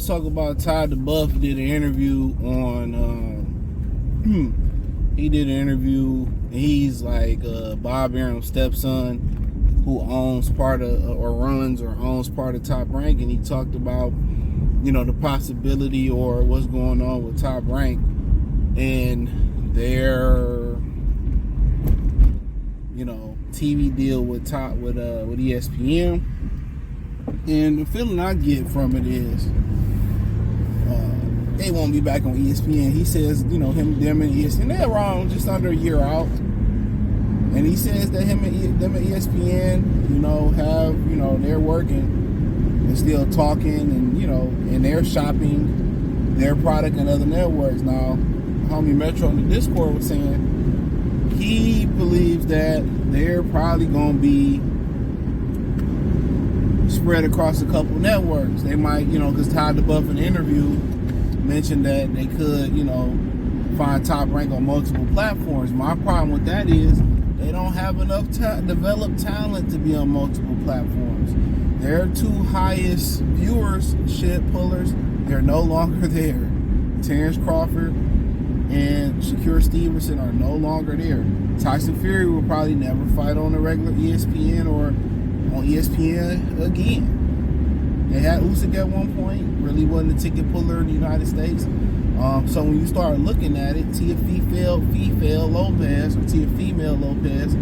let's talk about Todd DeBuff did an interview on. He did an interview, and he's like Bob Arum's stepson, who owns part of or runs or owns part of Top Rank, and he talked about the possibility or what's going on with Top Rank and their TV deal with ESPN. And the feeling I get from it is they won't be back on ESPN. He says, them and ESPN, they're wrong, just under a year out. And he says that them and ESPN, have, they're working and still talking and they're shopping their product and other networks. Now, homie Metro in the Discord was saying he believes that they're probably going to be spread across a couple networks. They might, because Todd DeBuff in the interview mentioned that they could, find Top Rank on multiple platforms. My problem with that is they don't have enough developed talent to be on multiple platforms. Their two highest viewership pullers, they're no longer there. Terrence Crawford and Shakur Stevenson are no longer there. Tyson Fury will probably never fight on a regular ESPN or on ESPN again. They had Usyk at one point, really wasn't a ticket puller in the United States. So when you start looking at it, Teofimo Lopez,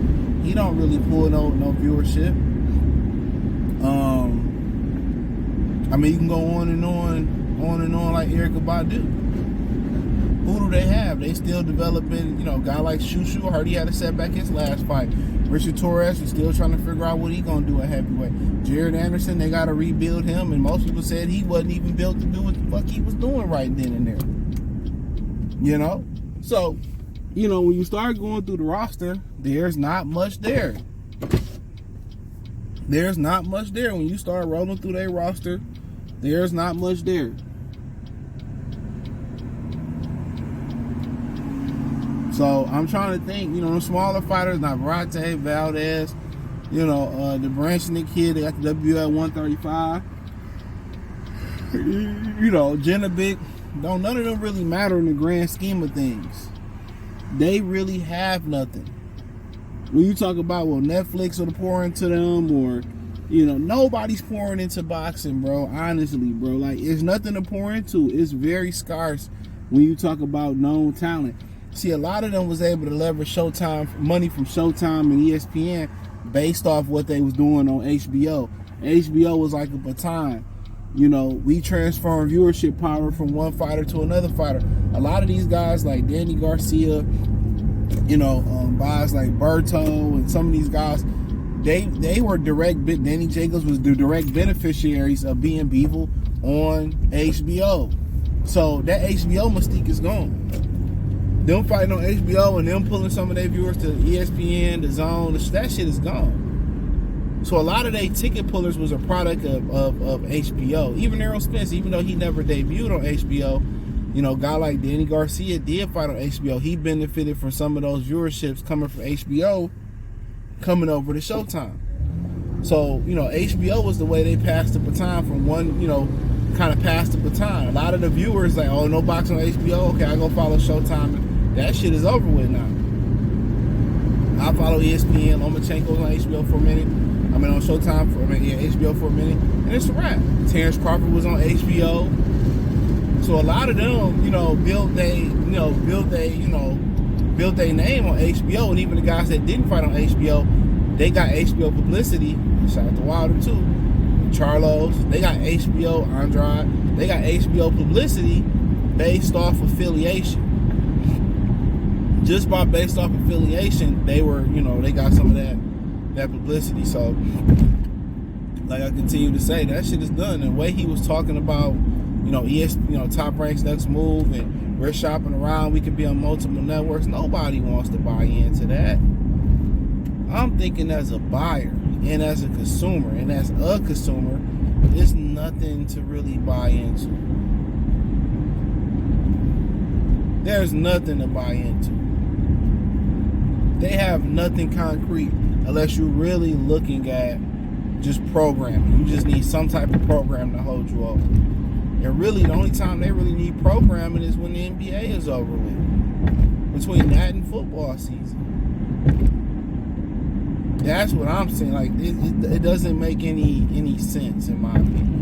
he don't really pull no viewership. You can go on and on like Erykah Badu. Who do they have? They still developing, a guy like Shushu. I heard he had to set back his last fight. Richard Torres is still trying to figure out what he's going to do at heavyweight. Jared Anderson, they got to rebuild him, and most people said he wasn't even built to do what the fuck he was doing right then and there. So, when you start going through the roster, there's not much there. There's not much there. When you start rolling through their roster, there's not much there. So I'm trying to think, the smaller fighters, Navarrete, Valdez, the Branchnik kid, they got the W at 135. Genovic, none of them really matter in the grand scheme of things. They really have nothing. When you talk about, Netflix will pour into them or, nobody's pouring into boxing, bro. Honestly, bro. Like, it's nothing to pour into. It's very scarce when you talk about known talent. See, a lot of them was able to leverage money from Showtime and ESPN based off what they was doing on HBO. HBO was like a baton. We transform viewership power from one fighter to another fighter. A lot of these guys like Danny Garcia, guys like Berto and some of these guys, they were Danny Jacobs was the direct beneficiaries of being Beevil on HBO. So that HBO mystique is gone. Them fighting on HBO and them pulling some of their viewers to ESPN, the Zone, that shit is gone. So a lot of their ticket pullers was a product of HBO. Even Errol Spence, even though he never debuted on HBO, a guy like Danny Garcia did fight on HBO. He benefited from some of those viewerships coming from HBO, coming over to Showtime. So, HBO was the way they passed the baton from one, kind of passed the baton. A lot of the viewers like, oh, no boxing on HBO, okay, I go follow Showtime. That shit is over with now. I follow ESPN, Lomachenko's on HBO for a minute. On Showtime HBO for a minute, and it's a wrap. Terrence Crawford was on HBO. So a lot of them, built their name on HBO, and even the guys that didn't fight on HBO, they got HBO publicity. Shout out to Wilder too. Charlos, they got HBO, Andrade, they got HBO publicity based off affiliation. Just based off affiliation, they were, they got some of that publicity. So, like I continue to say, that shit is done. And the way he was talking about, Top Rank's next move, and we're shopping around, we could be on multiple networks. Nobody wants to buy into that. I'm thinking as a buyer and as a consumer, there's nothing to really buy into. There's nothing to buy into. They have nothing concrete unless you're really looking at just programming. You just need some type of program to hold you over. And really, the only time they really need programming is when the NBA is over with. Between that and football season. That's what I'm saying. Like, it doesn't make any sense, in my opinion.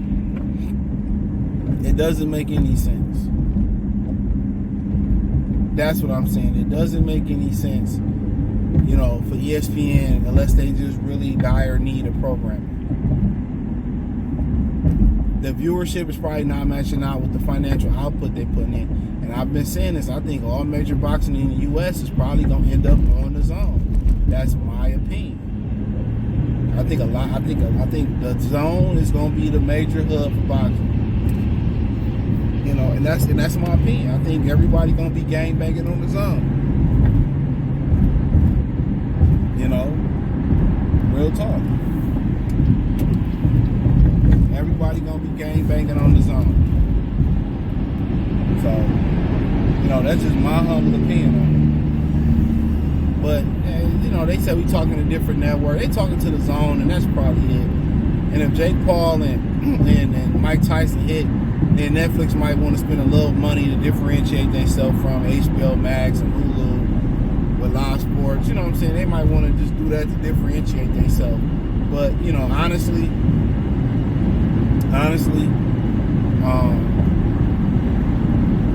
It doesn't make any sense. That's what I'm saying. It doesn't make any sense, you know, for ESPN unless they just really dire need of programming. The viewership is probably not matching out with the financial output they're putting in. And I've been saying this. I think all major boxing in the U.S. is probably going to end up on the zone. That's my opinion. I think the zone is going to be the major hub for boxing. You know, and that's my opinion. I think everybody going to be gang banging on the zone. You know, real talk. Everybody gonna be gang banging on the zone. So, you know, that's just my humble opinion on it. But, you know, they said we talking to different networks. They talking to the zone, and that's probably it. And if Jake Paul and Mike Tyson hit, then Netflix might want to spend a little money to differentiate themselves from HBO Max and Hulu with live sports. You know what I'm saying? They might want to just do that to differentiate themselves. But, you know, honestly,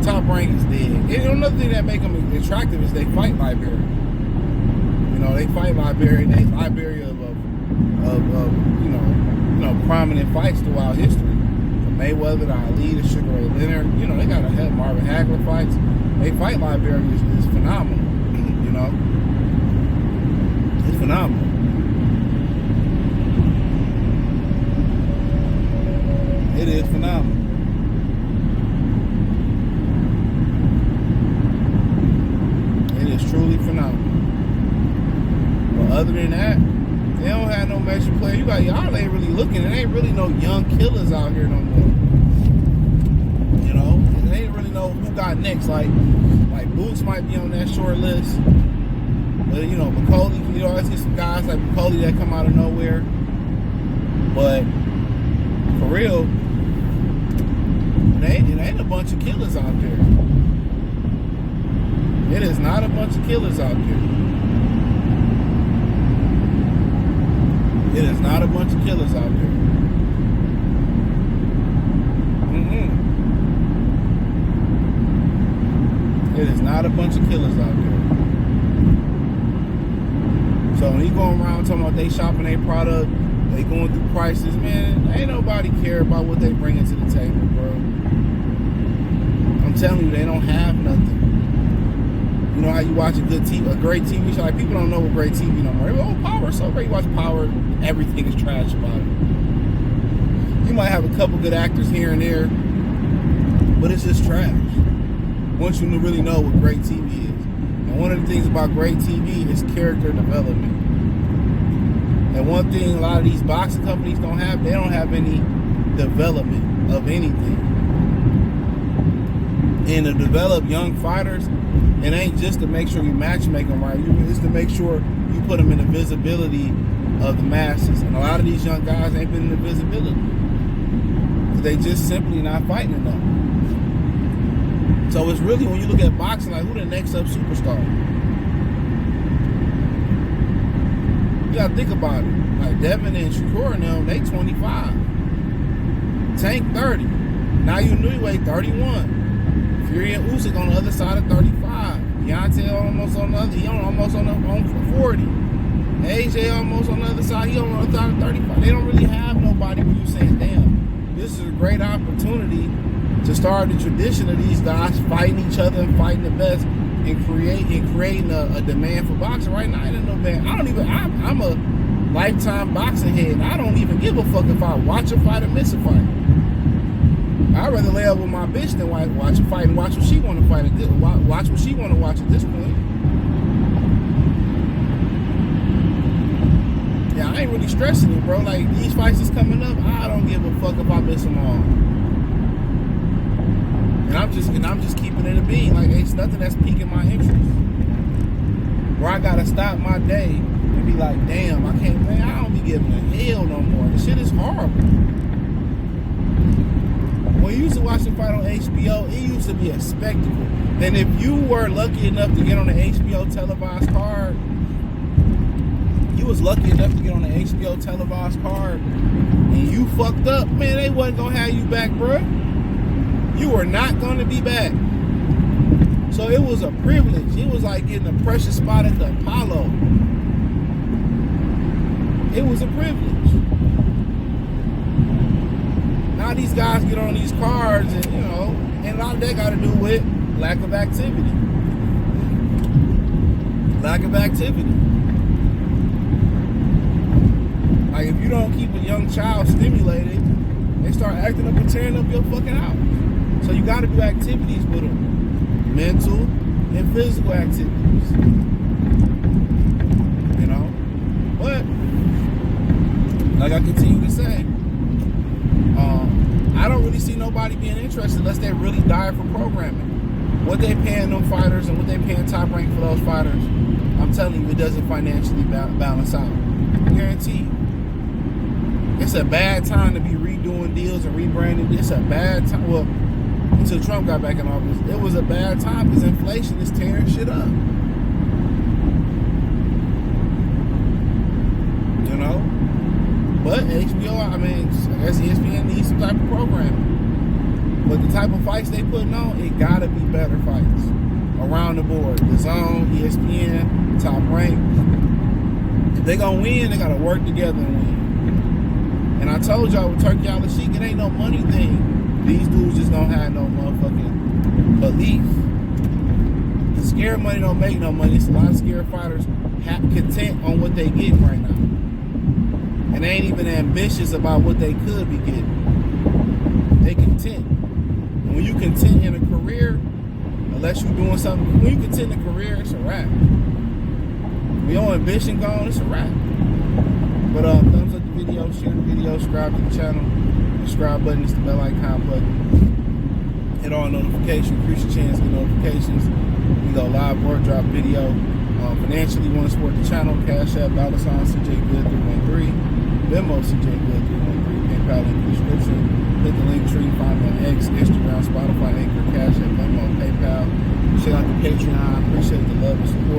Top Rank is dead. And another thing that make them attractive is they fight Liberia. You know, they fight Liberia. They Liberia of you know prominent fights throughout history. From Mayweather to Ali to Sugar Ray Leonard. You know, they got a Marvin Hagler fights. They fight Liberia is phenomenal. You know, it's phenomenal. It is phenomenal. It is truly phenomenal. But other than that, they don't have no major player. Y'all ain't really looking. There ain't really no young killers out here no more. You know, they ain't really know who got next. Like Boots might be on that short list. But you know, McCauley, you always get some guys like McCauley that come out of nowhere. But for real, it ain't a bunch of killers out there. It is not a bunch of killers out there. It is not a bunch of killers out there. It is not a bunch of killers out there. So when he going around talking about they shopping their product, they going through prices, man, ain't nobody care about what they bringing to the table, bro. I'm telling you, they don't have nothing. You know how you watch a great TV show? Like, people don't know what great TV no more. Oh, Power, so great. You watch Power, everything is trash about it. You might have a couple good actors here and there, but it's just trash. Once you really know what great TV is. And one of the things about great TV is character development. And one thing a lot of these boxing companies don't have, they don't have any development of anything. And to develop young fighters, it ain't just to make sure you matchmake them right. It's to make sure you put them in the visibility of the masses. And a lot of these young guys ain't been in the visibility. They just simply not fighting enough. So it's really, when you look at boxing, like, who the next up superstar? You gotta think about it. Like Devin and Shakur and them, they 25. Tank 30. Now you knew he weighed 31. Fury and Usyk on the other side of 35. Deontay almost on the other, he almost on 40. AJ almost on the other side, he on the other side of 35. They don't really have nobody where you saying, damn, this is a great opportunity to start the tradition of these guys fighting each other and fighting the best and creating a demand for boxing. Right now, I don't know, man. I'm a lifetime boxing head. I don't even give a fuck if I watch a fight or miss a fight. I'd rather lay up with my bitch than watch a fight and watch what she want to fight. Watch what she want to watch at this point. Yeah, I ain't really stressing it, bro. Like, these fights is coming up, I don't give a fuck if I miss them all. And I'm just keeping it a bean. Like, it's nothing that's piquing my interest. Where I gotta stop my day and be like, damn, I can't, man, I don't be giving a hell no more. This shit is horrible. when you used to watch the fight on HBO, it used to be a spectacle. And if you were lucky enough to get on the HBO televised card, you was lucky enough to get on the HBO televised card, and you fucked up, man, they wasn't gonna have you back, bro. You were not gonna be back. So it was a privilege. It was like getting a precious spot at the Apollo. It was a privilege. Now these guys get on these cards, and and a lot of that got to do with lack of activity. Lack of activity. Like, if you don't keep a young child stimulated, they start acting up and tearing up your fucking house. So you got to do activities with them, mental and physical activities. But like I continue to say, I don't really see nobody being interested unless they really die for programming. What they paying them fighters and what they paying Top Rank for those fighters, I'm telling you, it doesn't financially balance out. Guaranteed. It's a bad time to be redoing deals and rebranding. It's a bad time. Well, until Trump got back in office, it was a bad time because inflation is tearing shit up. But HBO, I guess ESPN needs some type of programming. But the type of fights they putting on, it gotta be better fights. Around the board. The Zone, ESPN, Top Rank. If they gonna win, they gotta work together and win. And I told y'all with Turkey Al-Sheikh, it ain't no money thing. These dudes just don't have no motherfucking belief. Scared money don't make no money. It's a lot of scared fighters content on what they getting right now. And they ain't even ambitious about what they could be getting. They content. And when you content in a career, unless you're doing something, when you content in a career, it's a wrap. When your ambition gone, it's a wrap. But thumbs up the video, share the video, subscribe to the channel. The subscribe button is the bell icon button. Hit all notifications, increase your chance to get notifications. We go live or drop video. Financially, you want to support the channel, Cash App, $CJ Good 313, Venmo CJ Good 313, PayPal link in the description. Hit the link tree, find me on X, Instagram, Spotify, Anchor, Cash App, Venmo, PayPal. Check out the Patreon. Appreciate the love and support.